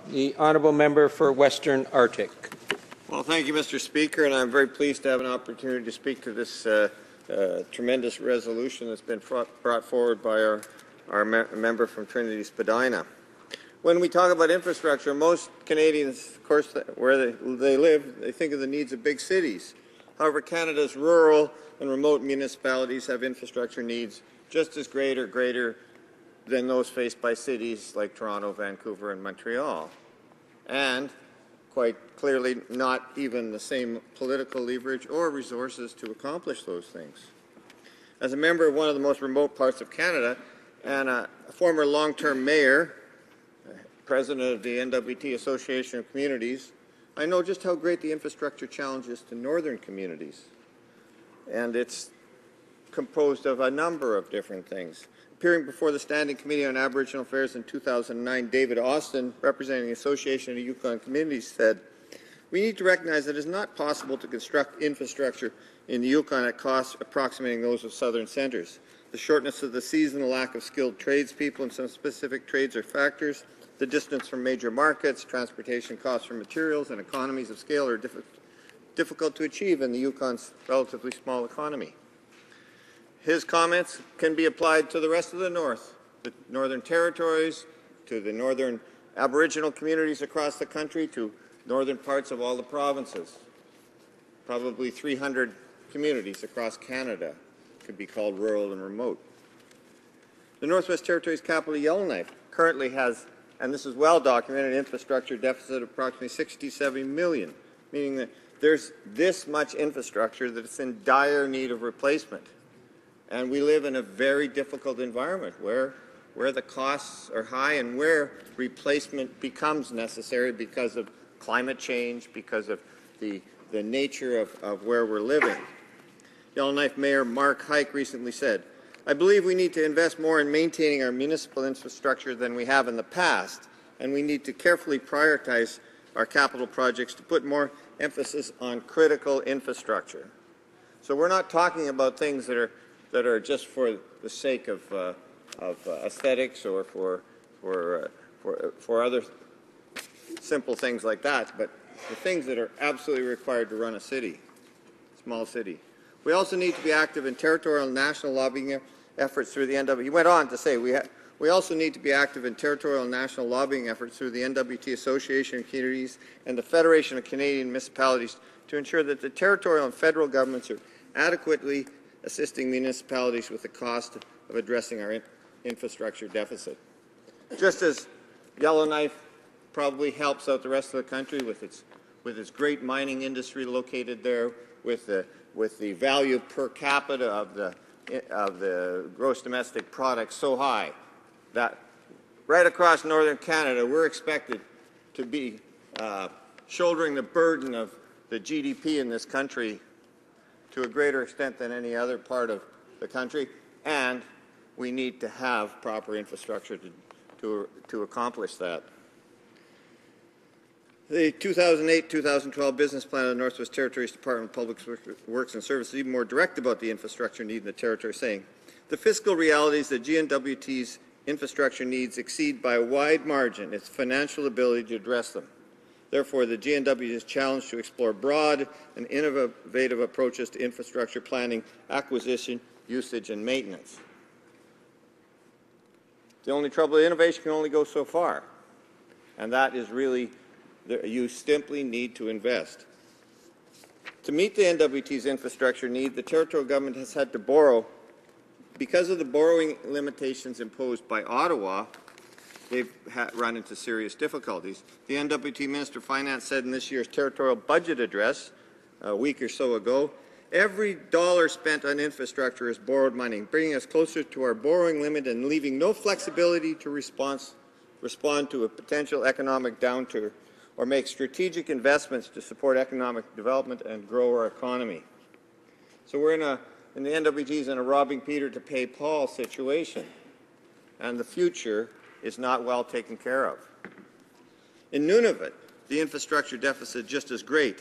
The honourable member for Western Arctic. Well, thank you, Mr. Speaker, and I'm very pleased to have an opportunity to speak to this tremendous resolution that's been brought forward by our member from Trinity-Spadina. When we talk about infrastructure, most Canadians, of course, where they live, they think of the needs of big cities. However, Canada's rural and remote municipalities have infrastructure needs just as great or greater than those faced by cities like Toronto, Vancouver, and Montreal. And quite clearly not even the same political leverage or resources to accomplish those things. As a member of one of the most remote parts of Canada and a former long-term mayor, president of the NWT Association of Communities, I know just how great the infrastructure challenge is to northern communities. And it's composed of a number of different things. Appearing before the Standing Committee on Aboriginal Affairs in 2009, David Austin, representing the Association of Yukon Communities, said, "We need to recognize that it is not possible to construct infrastructure in the Yukon at costs approximating those of southern centres. The shortness of the season, the lack of skilled tradespeople in some specific trades are factors. The distance from major markets, transportation costs for materials, and economies of scale are difficult to achieve in the Yukon's relatively small economy." His comments can be applied to the rest of the North, the Northern Territories, to the northern Aboriginal communities across the country, to northern parts of all the provinces. Probably 300 communities across Canada could be called rural and remote. The Northwest Territories capital, Yellowknife, currently has, and this is well documented, an infrastructure deficit of approximately $67 million, meaning that there's this much infrastructure that it's in dire need of replacement. And we live in a very difficult environment where the costs are high and where replacement becomes necessary because of climate change, because of the nature of where we're living. Yellowknife Mayor Mark Hike recently said, "I believe we need to invest more in maintaining our municipal infrastructure than we have in the past, and we need to carefully prioritize our capital projects to put more emphasis on critical infrastructure." So we're not talking about things that are just for the sake of aesthetics or for other simple things like that, but the things that are absolutely required to run a city, small city. We also need to be active in territorial and national lobbying efforts through the NWT. He went on to say, we also need to be active in territorial and national lobbying efforts through the NWT Association of Communities and the Federation of Canadian Municipalities to ensure that the territorial and federal governments are adequately assisting municipalities with the cost of addressing our infrastructure deficit. Just as Yellowknife probably helps out the rest of the country with its great mining industry located there, with the value per capita of the gross domestic product so high that right across northern Canada we're expected to be shouldering the burden of the GDP in this country to a greater extent than any other part of the country, and we need to have proper infrastructure to accomplish that. The 2008-2012 business plan of the Northwest Territories Department of Public Works and Services is even more direct about the infrastructure need in the territory, saying, "The fiscal realities that GNWT's infrastructure needs exceed by a wide margin its financial ability to address them. Therefore, the GNW is challenged to explore broad and innovative approaches to infrastructure planning, acquisition, usage, and maintenance." The only trouble, innovation can only go so far, and that is really, you simply need to invest. To meet the NWT's infrastructure need, the territorial government has had to borrow. Because of the borrowing limitations imposed by Ottawa, they've run into serious difficulties. The NWT Minister of Finance said in this year's territorial budget address a week or so ago, "Every dollar spent on infrastructure is borrowed money, bringing us closer to our borrowing limit and leaving no flexibility to respond to a potential economic downturn or make strategic investments to support economic development and grow our economy." So we're in the NWT's in a robbing Peter to pay Paul situation, and the future is not well taken care of. In Nunavut, the infrastructure deficit is just as great.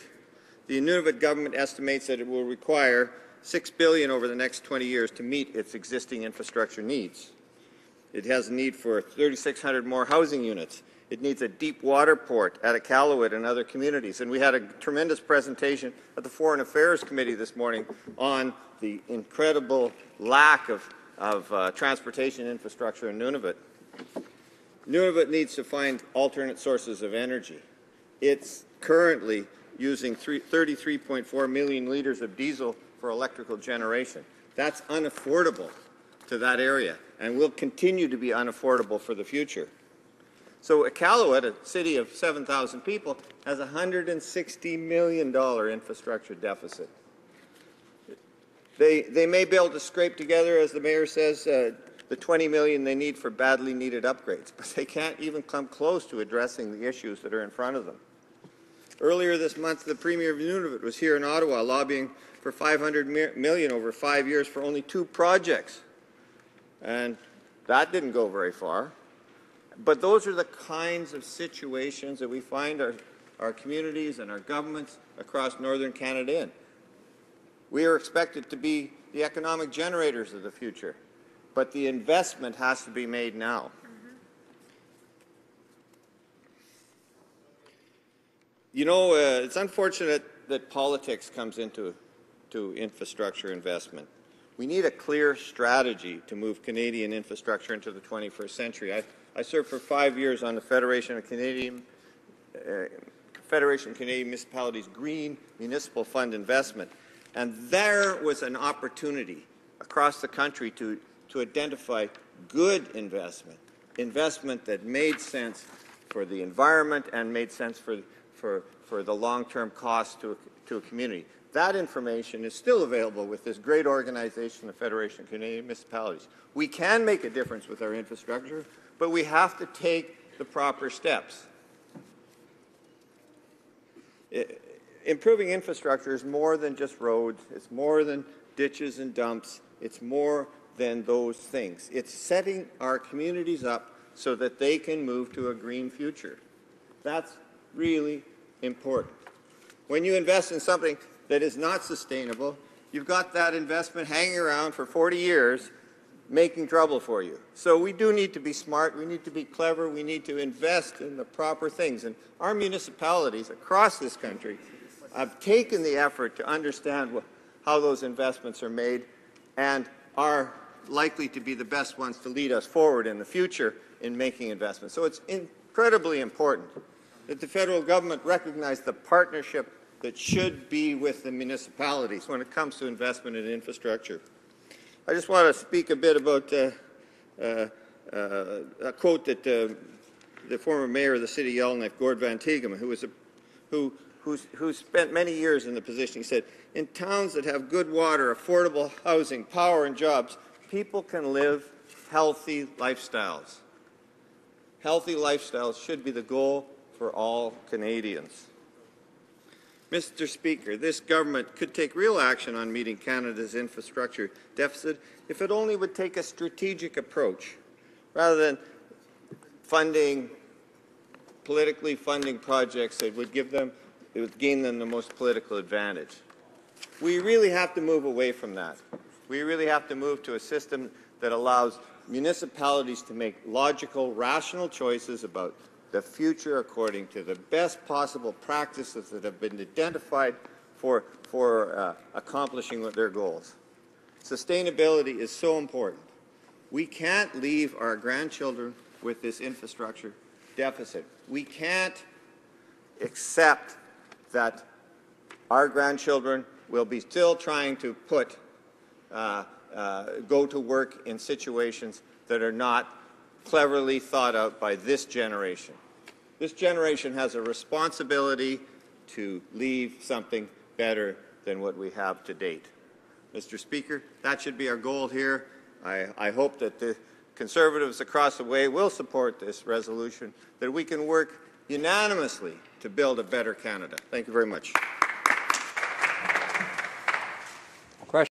The Nunavut government estimates that it will require $6 billion over the next 20 years to meet its existing infrastructure needs. It has a need for 3,600 more housing units, It needs a deep water port at Iqaluit and other communities. And we had a tremendous presentation at the Foreign Affairs Committee this morning on the incredible lack of transportation infrastructure in Nunavut. Nunavut needs to find alternate sources of energy. It's currently using 33.4 million litres of diesel for electrical generation. That's unaffordable to that area and will continue to be unaffordable for the future. So Iqaluit, a city of 7,000 people, has a $160 million infrastructure deficit. They may be able to scrape together, as the mayor says, the $20 million they need for badly needed upgrades, but they can't even come close to addressing the issues that are in front of them. Earlier this month, the Premier of Nunavut was here in Ottawa lobbying for $500 million over 5 years for only 2 projects. And that didn't go very far. But those are the kinds of situations that we find our communities and our governments across northern Canada in. We are expected to be the economic generators of the future, but the investment has to be made now. You know, it's unfortunate that politics comes into infrastructure investment. We need a clear strategy to move Canadian infrastructure into the 21st century. I served for 5 years on the Federation of Canadian Municipalities Green Municipal Fund Investment, and there was an opportunity across the country to identify good investment that made sense for the environment and made sense for the long-term cost to a community. That information is still available with this great organization, the Federation of Canadian Municipalities. We can make a difference with our infrastructure, but we have to take the proper steps. Improving infrastructure is more than just roads. It's more than ditches and dumps. It's more than those things. It's setting our communities up so that they can move to a green future. That's really important. When you invest in something that is not sustainable, you've got that investment hanging around for 40 years making trouble for you. So we do need to be smart, we need to be clever, we need to invest in the proper things. And our municipalities across this country have taken the effort to understand how those investments are made and are likely to be the best ones to lead us forward in the future in making investments. So it's incredibly important that the federal government recognize the partnership that should be with the municipalities when it comes to investment in infrastructure. I just want to speak a bit about a quote that the former mayor of the city of Yellowknife, Gord Van Tegema, who spent many years in the position, he said, in towns that have good water, affordable housing, power and jobs, people can live healthy lifestyles. Healthy lifestyles should be the goal for all Canadians. Mr. Speaker, this government could take real action on meeting Canada's infrastructure deficit if it only would take a strategic approach rather than politically funding projects that would gain them the most political advantage. We really have to move away from that. We really have to move to a system that allows municipalities to make logical, rational choices about the future according to the best possible practices that have been identified for accomplishing their goals. Sustainability is so important. We can't leave our grandchildren with this infrastructure deficit. We can't accept that our grandchildren will be still trying to go to work in situations that are not cleverly thought out by this generation. This generation has a responsibility to leave something better than what we have to date. Mr. Speaker, that should be our goal here. I hope that the Conservatives across the way will support this resolution, that we can work unanimously to build a better Canada. Thank you very much.